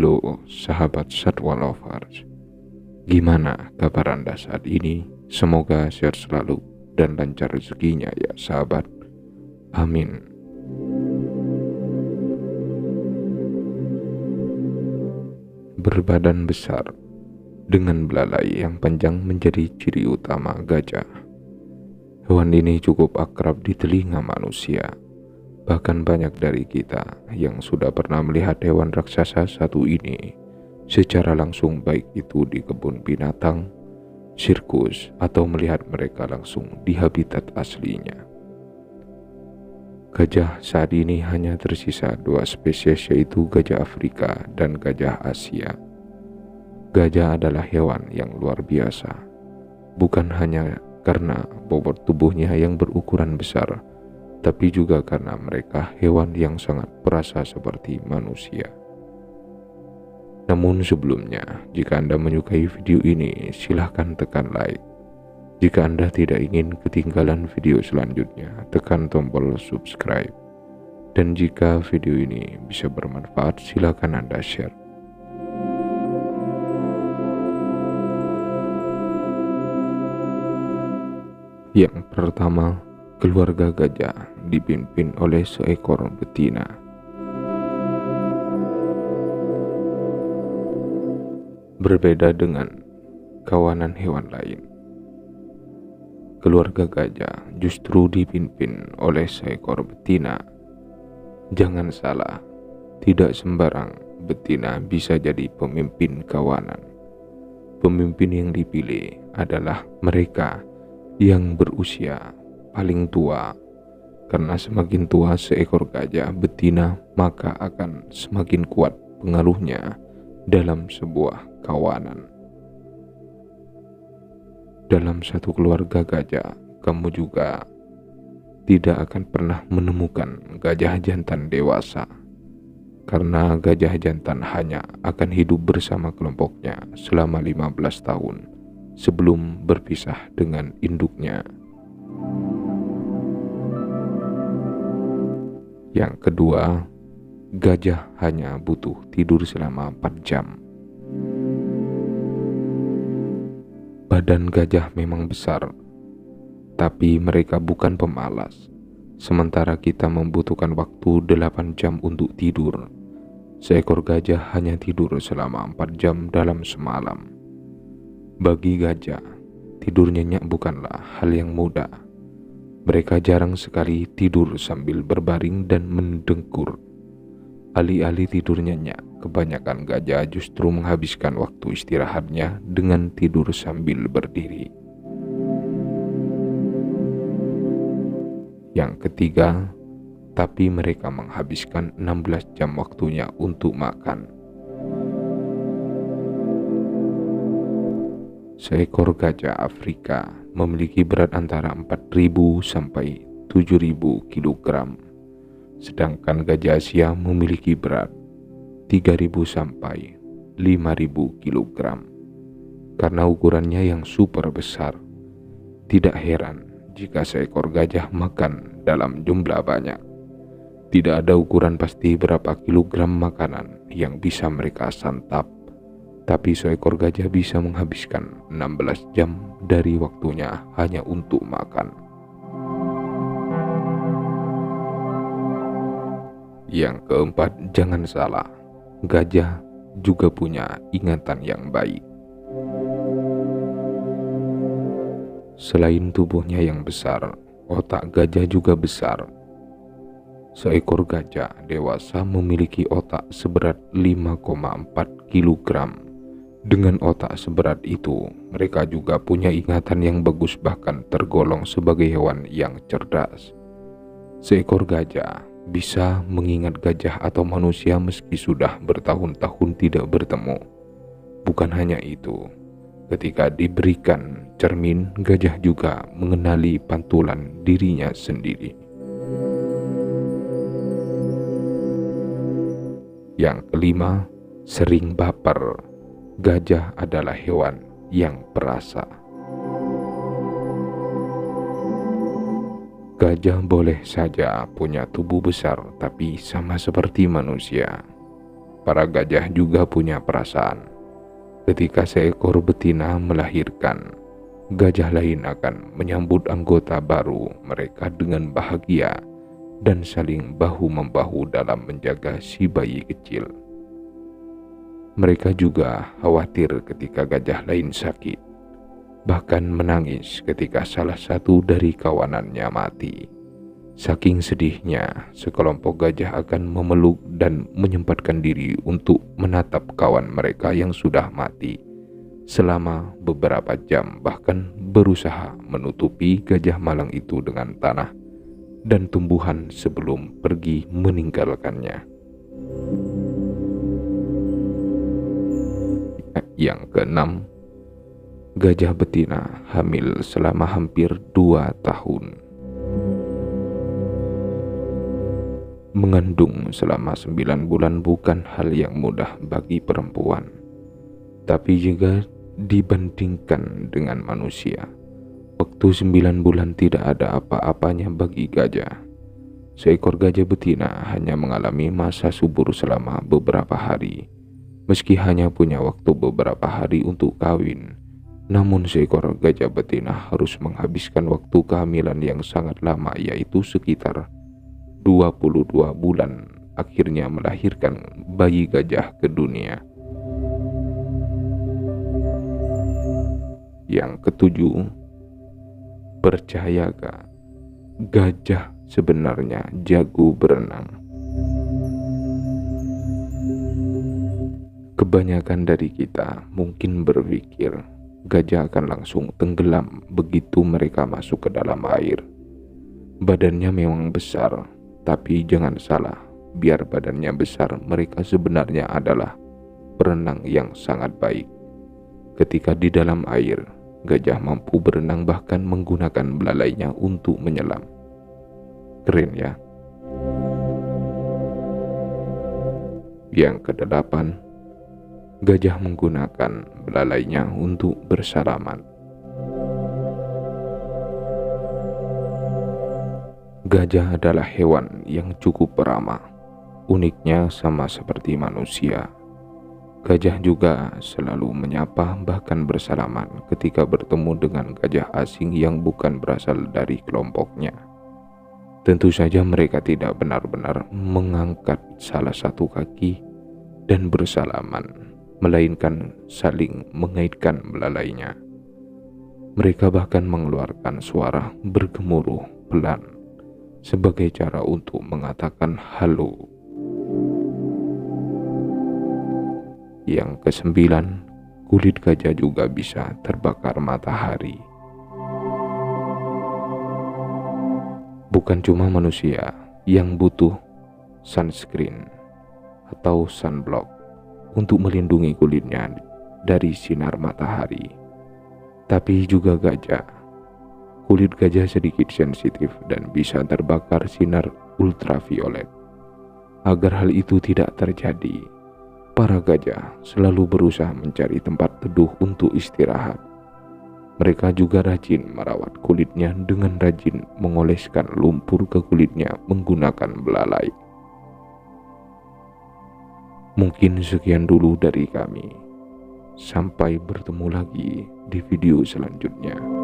Halo sahabat Satwa Lovers, gimana kabar Anda saat ini? Semoga sehat selalu dan lancar rezekinya ya sahabat. Amin. Berbadan besar dengan belalai yang panjang menjadi ciri utama gajah. Hewan ini cukup akrab di telinga manusia. Bahkan banyak dari kita yang sudah pernah melihat hewan raksasa satu ini secara langsung, baik itu di kebun binatang, sirkus, atau melihat mereka langsung di habitat aslinya. Gajah saat ini hanya tersisa dua spesies, yaitu gajah Afrika dan gajah Asia. Gajah adalah hewan yang luar biasa, bukan hanya karena bobot tubuhnya yang berukuran besar, tapi juga karena mereka hewan yang sangat perasa seperti manusia. Namun sebelumnya, jika Anda menyukai video ini, silahkan tekan like. Jika Anda tidak ingin ketinggalan video selanjutnya, tekan tombol subscribe. Dan jika video ini bisa bermanfaat, silahkan Anda share. Yang pertama, keluarga gajah dipimpin oleh seekor betina. Berbeda dengan kawanan hewan lain, keluarga gajah justru dipimpin oleh seekor betina. Jangan salah, tidak sembarang betina bisa jadi pemimpin kawanan. Pemimpin yang dipilih adalah mereka yang berusia paling tua, karena semakin tua seekor gajah betina, maka akan semakin kuat pengaruhnya dalam sebuah kawanan. Dalam satu keluarga gajah, kamu juga tidak akan pernah menemukan gajah jantan dewasa, karena gajah jantan hanya akan hidup bersama kelompoknya selama 15 tahun sebelum berpisah dengan induknya. Yang kedua, gajah hanya butuh tidur selama 4 jam. Badan gajah memang besar, tapi mereka bukan pemalas. Sementara kita membutuhkan waktu 8 jam untuk tidur, seekor gajah hanya tidur selama 4 jam dalam semalam. Bagi gajah, tidur nyenyak bukanlah hal yang mudah. Mereka jarang sekali tidur sambil berbaring dan mendengkur. Alih-alih tidur nyenyak, kebanyakan gajah justru menghabiskan waktu istirahatnya dengan tidur sambil berdiri. Yang ketiga, tapi mereka menghabiskan 16 jam waktunya untuk makan. Seekor gajah Afrika memiliki berat antara 4.000 sampai 7.000 kg, sedangkan gajah Asia memiliki berat 3.000 sampai 5.000 kg. Karena ukurannya yang super besar, tidak heran jika seekor gajah makan dalam jumlah banyak. Tidak ada ukuran pasti berapa kilogram makanan yang bisa mereka santap, tapi seekor gajah bisa menghabiskan 16 jam dari waktunya hanya untuk makan. Yang keempat, jangan salah, gajah juga punya ingatan yang baik. Selain tubuhnya yang besar, otak gajah juga besar. Seekor gajah dewasa memiliki otak seberat 5,4 kg. Dengan otak seberat itu, mereka juga punya ingatan yang bagus, bahkan tergolong sebagai hewan yang cerdas. Seekor gajah bisa mengingat gajah atau manusia meski sudah bertahun-tahun tidak bertemu. Bukan hanya itu, ketika diberikan cermin, gajah juga mengenali pantulan dirinya sendiri. Yang kelima, sering baper. Gajah adalah hewan yang perasa. Gajah boleh saja punya tubuh besar, tapi sama seperti manusia, para gajah juga punya perasaan. Ketika seekor betina melahirkan, gajah lain akan menyambut anggota baru mereka dengan bahagia dan saling bahu-membahu dalam menjaga si bayi kecil. Mereka juga khawatir ketika gajah lain sakit, bahkan menangis ketika salah satu dari kawanannya mati. Saking sedihnya, sekelompok gajah akan memeluk dan menyempatkan diri untuk menatap kawan mereka yang sudah mati selama beberapa jam, bahkan berusaha menutupi gajah malang itu dengan tanah dan tumbuhan sebelum pergi meninggalkannya. Yang keenam, gajah betina hamil selama hampir 2 tahun. Mengandung selama 9 bulan bukan hal yang mudah bagi perempuan, tapi juga dibandingkan dengan manusia, waktu 9 bulan tidak ada apa-apanya bagi gajah. Seekor gajah betina hanya mengalami masa subur selama beberapa hari. Meski hanya punya waktu beberapa hari untuk kawin, namun seekor gajah betina harus menghabiskan waktu kehamilan yang sangat lama, yaitu sekitar 22 bulan, akhirnya melahirkan bayi gajah ke dunia. Yang ketujuh, percayakah gajah sebenarnya jago berenang? Kebanyakan dari kita mungkin berpikir gajah akan langsung tenggelam begitu mereka masuk ke dalam air. Badannya memang besar, tapi jangan salah, biar badannya besar, mereka sebenarnya adalah perenang yang sangat baik. Ketika di dalam air, gajah mampu berenang bahkan menggunakan belalainya untuk menyelam. Keren ya? Yang kedelapan, gajah menggunakan belalainya untuk bersalaman. Gajah adalah hewan yang cukup ramah. Uniknya sama seperti manusia, gajah juga selalu menyapa bahkan bersalaman ketika bertemu dengan gajah asing yang bukan berasal dari kelompoknya. Tentu saja mereka tidak benar-benar mengangkat salah satu kaki dan bersalaman, melainkan saling mengaitkan belalainya. Mereka bahkan mengeluarkan suara bergemuruh pelan sebagai cara untuk mengatakan halo. Yang kesembilan, kulit gajah juga bisa terbakar matahari. Bukan cuma manusia yang butuh sunscreen atau sunblock untuk melindungi kulitnya dari sinar matahari, tapi juga gajah. Kulit gajah sedikit sensitif dan bisa terbakar sinar ultraviolet. Agar hal itu tidak terjadi, para gajah selalu berusaha mencari tempat teduh untuk istirahat. Mereka juga rajin merawat kulitnya dengan rajin mengoleskan lumpur ke kulitnya menggunakan belalai. Mungkin sekian dulu dari kami. Sampai bertemu lagi di video selanjutnya.